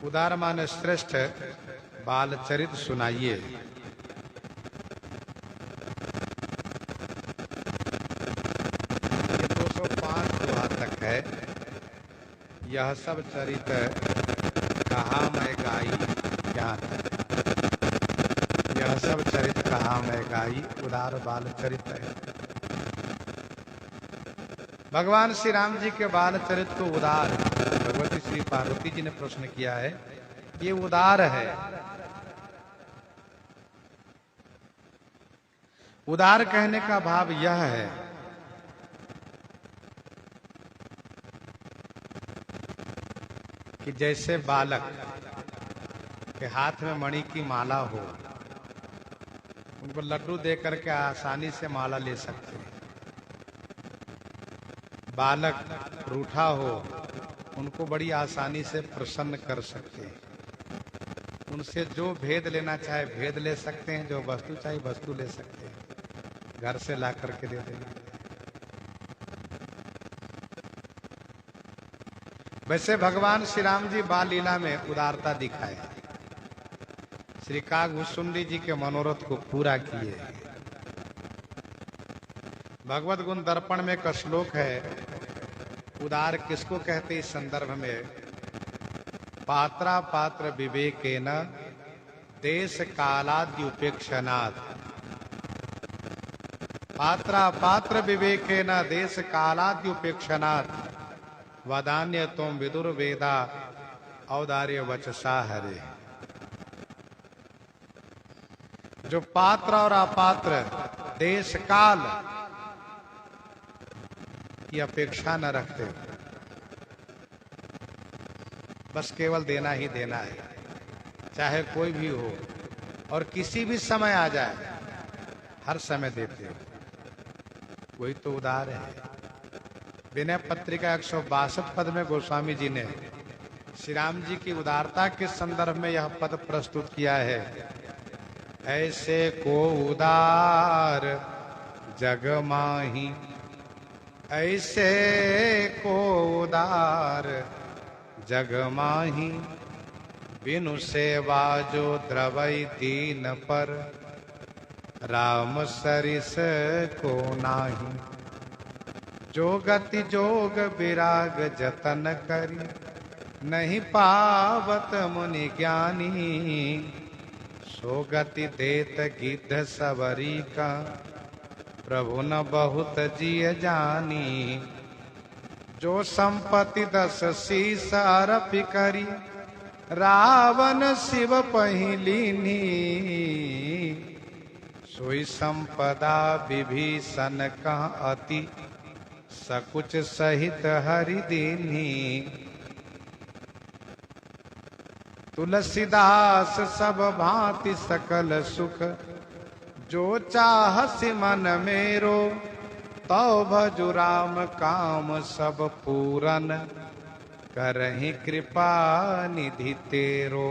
उदार माने श्रेष्ठ, बाल चरित सुनाइए। ये 205 दोहा तक है। यह सब चरित कहा मैं गाई, क्या यह सब चरित कहा मैं गाई, उदार बाल चरित है। भगवान श्री राम जी के बाल चरित को उदार, भगवती श्री पार्वती जी ने प्रश्न किया है, ये उदार है। उदार कहने का भाव यह है कि जैसे बालक के हाथ में मणि की माला हो, उनको लड्डू दे करके आसानी से माला ले सकते हैं। बालक रूठा हो, उनको बड़ी आसानी से प्रसन्न कर सकते हैं। उनसे जो भेद लेना चाहे भेद ले सकते हैं, जो वस्तु चाहे वस्तु ले सकते हैं, घर से ला करके दे देंगे। वैसे भगवान श्री राम जी बाल लीला में उदारता दिखाए, श्री कागभूषुंडी जी के मनोरथ को पूरा किए। भगवत गुण दर्पण में एक श्लोक है, उदार किसको कहते इस संदर्भ में, पात्रा पात्र विवेकेन देश कालाद्युपेक्षणात्, पात्रा पात्र विवेकेन देश कालाद्युपेक्षणात् वदान्य तुम विदुर वेदा औदार्य वचसा हरे। जो पात्र और अपात्र देश काल की अपेक्षा न रखते, बस केवल देना ही देना है, चाहे कोई भी हो और किसी भी समय आ जाए, हर समय देते हो, वही तो उदार है। विनय पत्रिका 162 पद में गोस्वामी जी ने श्री राम जी की उदारता के संदर्भ में यह पद प्रस्तुत किया है, ऐसे को उदार जग माही, ऐसे को उदार जग माही, बिनु सेवा जो द्रवई दीन पर, राम सरिस को नाही। जो गति जोग विराग जतन करी, नहीं पावत मुनि ज्ञानी, सो गति देत गिद्ध सबरी का, प्रभु न बहुत जिय जानी। जो संपत्ति 10 शीस अर्पि करी, रावण शिव पहिलीनी, सोई संपदा विभीषण कह अति, सकुच सहित हरि दीन्ही। तुलसीदास सब भांति सकल सुख, जो चाहसि मन मेरो, तौ भजु राम काम सब पूरन, करहि कृपा निधि तेरो,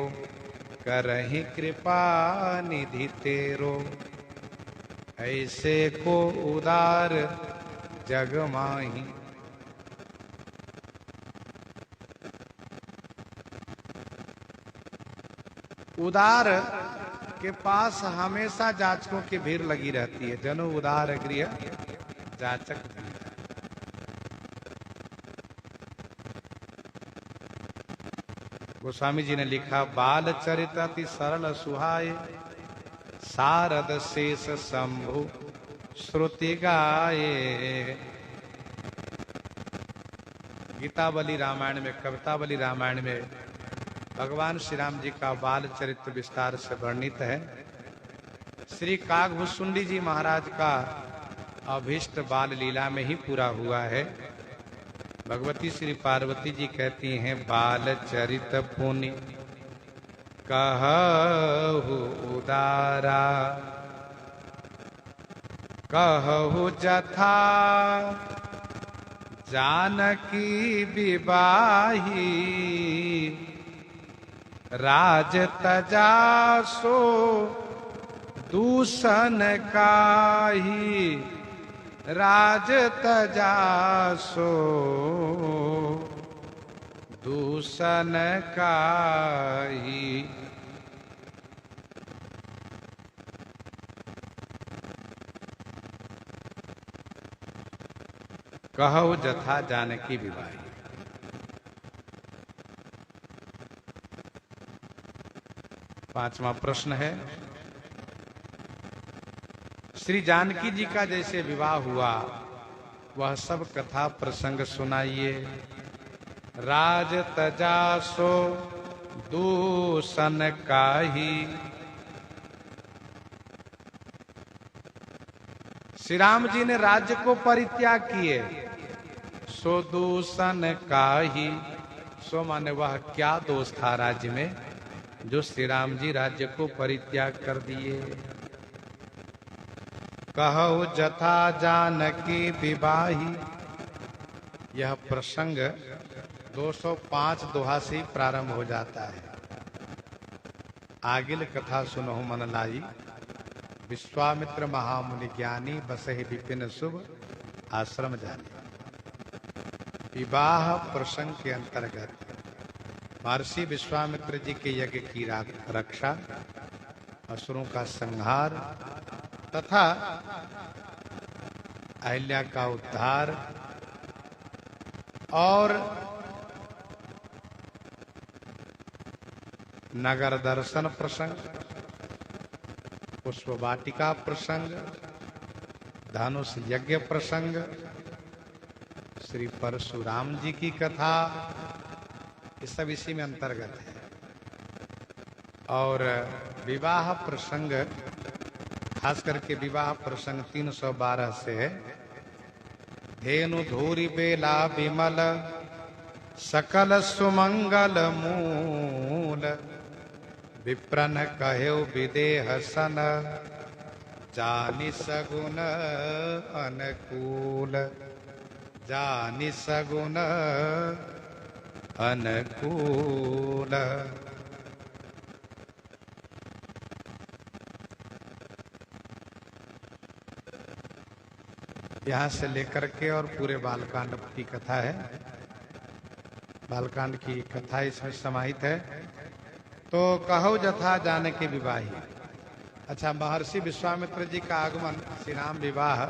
करहि कृपा निधि तेरो। ऐसे को उदार जग माही। उदार के पास हमेशा जाचकों की भीड़ लगी रहती है, जनो उदार गृह जाचक। गोस्वामी जी ने लिखा, बाल चरित अति सरल सुहाए, सारद शेष शंभु श्रुति गाये। गीतावली रामायण में, कवितावली रामायण में भगवान श्री राम जी का बाल चरित्र विस्तार से वर्णित है। श्री कागभूषुंडी जी महाराज का अभीष्ट बाल लीला में ही पूरा हुआ है। भगवती श्री पार्वती जी कहती हैं, बाल चरित पुनि कहु उदारा, कहु जथा जानकी विवाही, राज तजा सो दूषण काही, राज तजा सो दूषण काही। कहु जथा जानकी विवाही। पांचवा प्रश्न है, श्री जानकी जी का जैसे विवाह हुआ वह सब कथा प्रसंग सुनाइए। राज तजा सो दूषण काही, श्री राम जी ने राज्य को परित्याग किए, सो दूषण काही। सो माने वह क्या दोष था राज्य में जो श्री राम जी राज्य को परित्याग कर दिए। कहु जथा जानकी विवाही, यह प्रसंग 205 दोहा से प्रारंभ हो जाता है। आगिल कथा सुनहु मन लाई, विश्वामित्र महामुनि ज्ञानी, बसहि विपिन शुभ आश्रम जानी। विवाह प्रसंग के अंतर्गत महर्षि विश्वामित्र जी के यज्ञ की रक्षा, असुरों का संहार तथा अहिल्या का उद्धार और नगर दर्शन प्रसंग, पुष्प वाटिका प्रसंग, धनुष यज्ञ प्रसंग, श्री परशुराम जी की कथा, ये सब इसी में अंतर्गत है। और विवाह प्रसंग, खास करके विवाह प्रसंग 312 से है। धेनु धूरी बेला विमल सकल सुमंगल मूल, विप्रन कहो विदेह सन, जानि सगुन अनुकूल, जानि सगुन अनुकूल। यहाँ से लेकर के और पूरे बालकांड की कथा है। बालकांड की कथा इसमें समाहित है। तो कहो जथा जानकी विवाही। अच्छा, महर्षि विश्वामित्र जी का आगमन श्री राम विवाह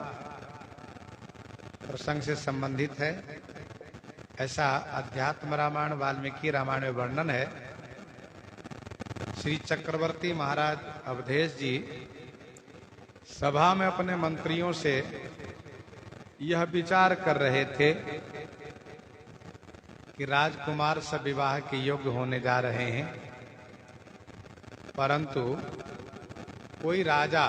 प्रसंग से संबंधित है, ऐसा अध्यात्म रामायण वाल्मीकि रामायण में वर्णन है। श्री चक्रवर्ती महाराज अवधेश जी सभा में अपने मंत्रियों से यह विचार कर रहे थे कि राजकुमार सब विवाह के योग्य होने जा रहे हैं, परंतु कोई राजा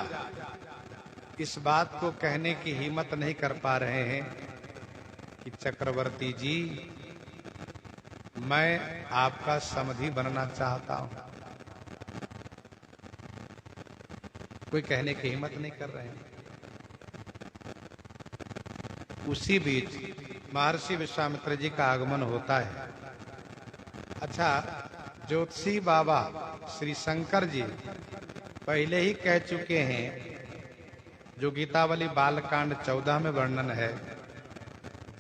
इस बात को कहने की हिम्मत नहीं कर पा रहे हैं कि चक्रवर्ती जी, मैं आपका समधी बनना चाहता हूं। कोई कहने की हिम्मत नहीं कर रहे हैं। उसी बीच महर्षि विश्वामित्र जी का आगमन होता है। अच्छा, ज्योतिषी बाबा श्री शंकर जी पहले ही कह चुके हैं, जो गीतावली बालकांड 14 में वर्णन है,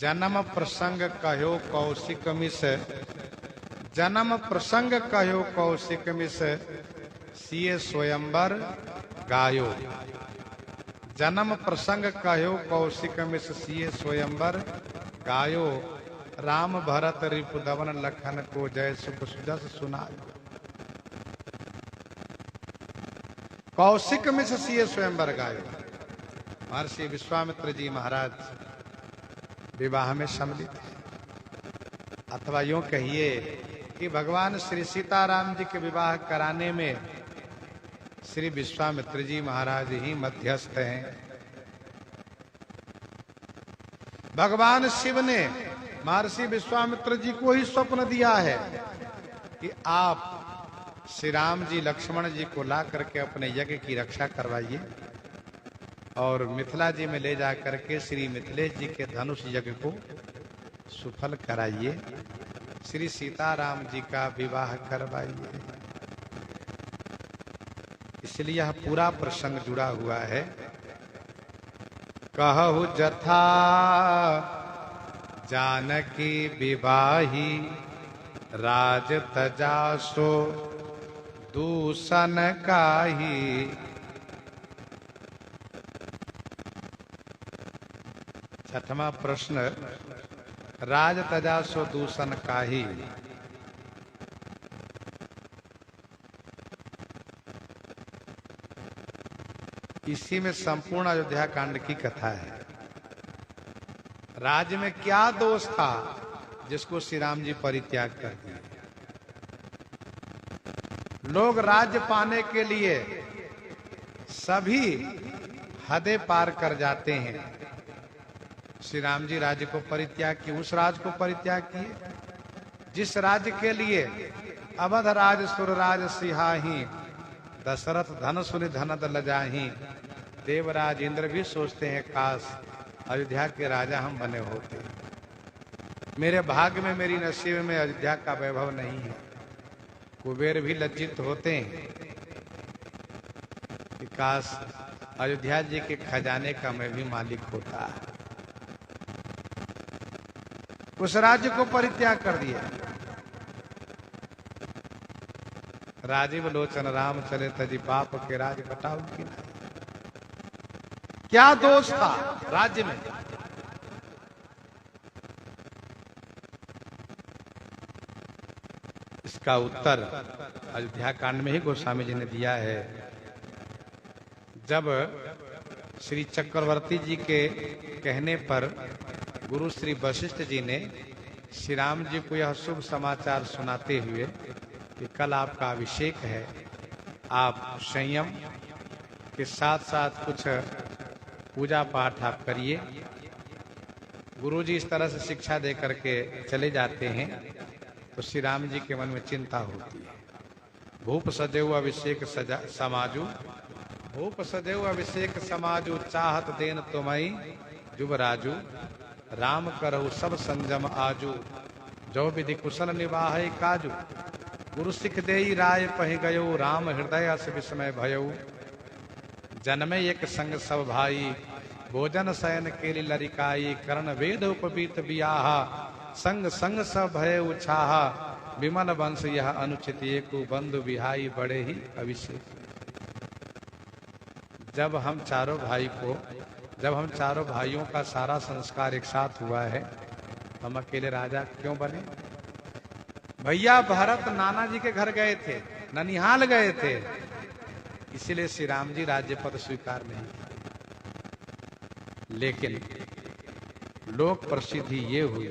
जन्म प्रसंग कहो कौशिक मिस, जन्म प्रसंग कहो कौशिक मिस, सिए स्वयंवर गायो। जन्म प्रसंग कहो कौशिक मिस, सिए स्वयंवर गायो। राम भरत रिपुदवन लखन को जय सुख जस सुनायो। कौशिक मिस सिए स्वयंवर गायो। महर्षि विश्वामित्र जी महाराज विवाह में सम्मिलित है। अथवा यूं कहिए कि भगवान श्री सीताराम जी के विवाह कराने में श्री विश्वामित्र जी महाराज ही मध्यस्थ हैं। भगवान शिव ने महर्षि विश्वामित्र जी को ही स्वप्न दिया है कि आप श्री राम जी लक्ष्मण जी को ला करके अपने यज्ञ की रक्षा करवाइए और मिथिला जी में ले जा करके श्री मिथिलेश जी के धनुष यज्ञ को सुफल कराइए, श्री सीताराम जी का विवाह करवाइए। इसलिए यह पूरा प्रसंग जुड़ा हुआ है। कहु जथा जानकी विवाही, राज तजासो दूषण काही। छठवां प्रश्न, राज तजासो दूषण काही। इसी में संपूर्ण अयोध्या कांड की कथा है। राज्य में क्या दोष था जिसको श्री राम जी परित्याग कर दिए। लोग राज्य पाने के लिए सभी हदें पार कर जाते हैं। श्री राम जी राज्य को परित्याग किए, उस राज को परित्याग किए जिस राज्य के लिए अवध राज सुरराज सिहाही, दशरथ धन सुनि धनद लजाही। देवराज इंद्र भी सोचते हैं काश अयोध्या के राजा हम बने होते। मेरे भाग्य में, मेरी नसीब में अयोध्या का वैभव नहीं है। कुबेर भी लज्जित होते हैं कि काश अयोध्या जी के खजाने का मैं भी मालिक होता। उस राज्य को परित्याग कर दिया। राजीव लोचन राम चले तजी बाप के राज घटाओ की। क्या दोष था राज्य में? इसका उत्तर अयोध्या कांड में ही गोस्वामी जी ने दिया है। जब श्री चक्रवर्ती जी के कहने पर गुरु श्री वशिष्ठ जी ने श्री राम जी को यह शुभ समाचार सुनाते हुए कि कल आपका अभिषेक है, आप संयम के साथ साथ कुछ पूजा पाठ आप करिए। गुरुजी इस तरह से शिक्षा दे करके चले जाते हैं तो श्री राम जी के मन में चिंता होती है। भूप सदैव अभिषेक समाजू, भूप सदैव अभिषेक समाजू, चाहत देन तुम्हारी युवराजू, राम करहु सब संजम आजू, जो विधि कुशल निवाह काजू, गुरु सिख देई राय पहि गयो, राम हृदय अस विस्मय भयो, जन्मे एक संग सब भाई, भोजन शयन केली लरिकाई, कर्ण वेद उपवीत बियाहा, संग संग सब भय उछाहा, विमल वंश यह अनुचित एकु, बंधु विहाई बड़े ही अभिषेक। जब हम चारों भाइयों का सारा संस्कार एक साथ हुआ है, हम अकेले राजा क्यों बने? भैया भरत नाना जी के घर गए थे, ननिहाल गए थे, इसीलिए श्री राम जी राज्य पद स्वीकार नहीं किया। लेकिन लोक प्रसिद्धि ये हुई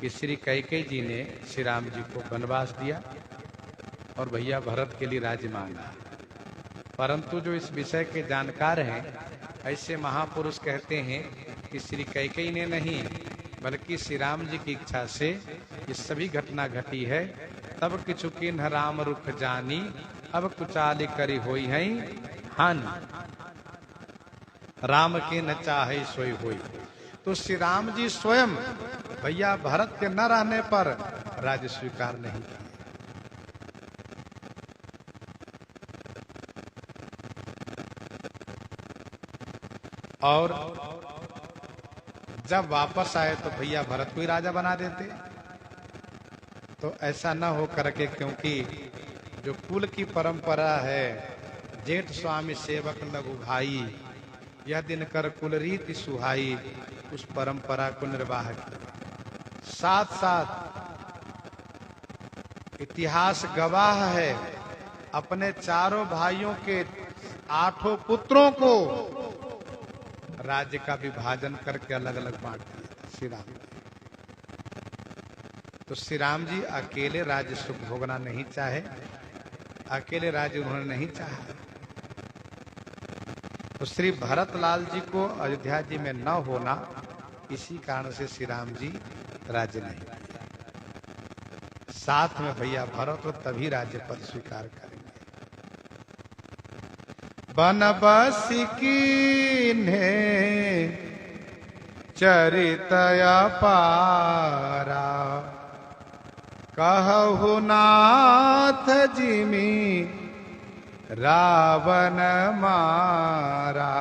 कि श्री कैकेयी जी ने श्री राम जी को वनवास दिया और भैया भरत के लिए राज्य मांगा। परंतु जो इस विषय के जानकार हैं, ऐसे महापुरुष कहते हैं कि श्री कैकेयी ने नहीं बल्कि श्री राम जी की इच्छा से ये सभी घटना घटी है। तब किछु किन्ह राम रुख जानी, अब कुचाली करी होई है हानि, राम के न चाहे सोई होई। तो श्री राम जी स्वयं भैया भरत के न रहने पर राज्य स्वीकार नहीं किया। और जब वापस आए तो भैया भरत को ही राजा बना देते। तो ऐसा न हो करके, क्योंकि जो कुल की परंपरा है, जेठ स्वामी सेवक लघु भाई, यह दिन कर कुल रीति सुहाई, उस परंपरा को निर्वाह किया। साथ साथ इतिहास गवाह है, अपने चारों भाइयों के 8 पुत्रों को राज्य का विभाजन करके अलग अलग बांट दिया श्री राम। तो श्री राम जी अकेले राज्य सुख भोगना नहीं चाहे, अकेले राज्य उन्होंने नहीं चाहा। तो श्री भरतलाल जी को अयोध्या जी में न होना, इसी कारण से श्री राम जी राज्य नहीं किया। साथ में भैया भरत तभी राज्य पद स्वीकार करेंगे। बनबस कीन्हे चरित अपारा, कहु नाथ जिमि रावण मारा।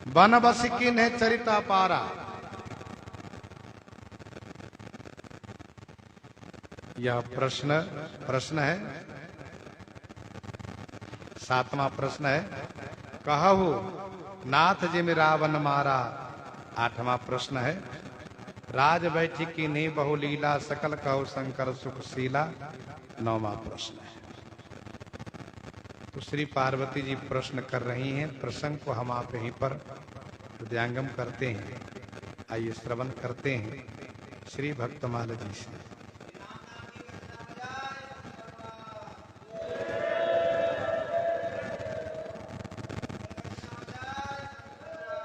बनबस कीन्हे चरित अपारा, यह प्रश्न है। 7वां प्रश्न है, कहु नाथ जिमि रावण मारा। 8वां प्रश्न है, राज बैठी की नहीं बहुलीला, सकल कहु शंकर सुखशीला। 9वां प्रश्न है। तो श्री पार्वती जी प्रश्न कर रही हैं। प्रसंग को हम आप यहीं पर हृदयंगम करते हैं। आइए श्रवण करते हैं श्री भक्तमाला जी से।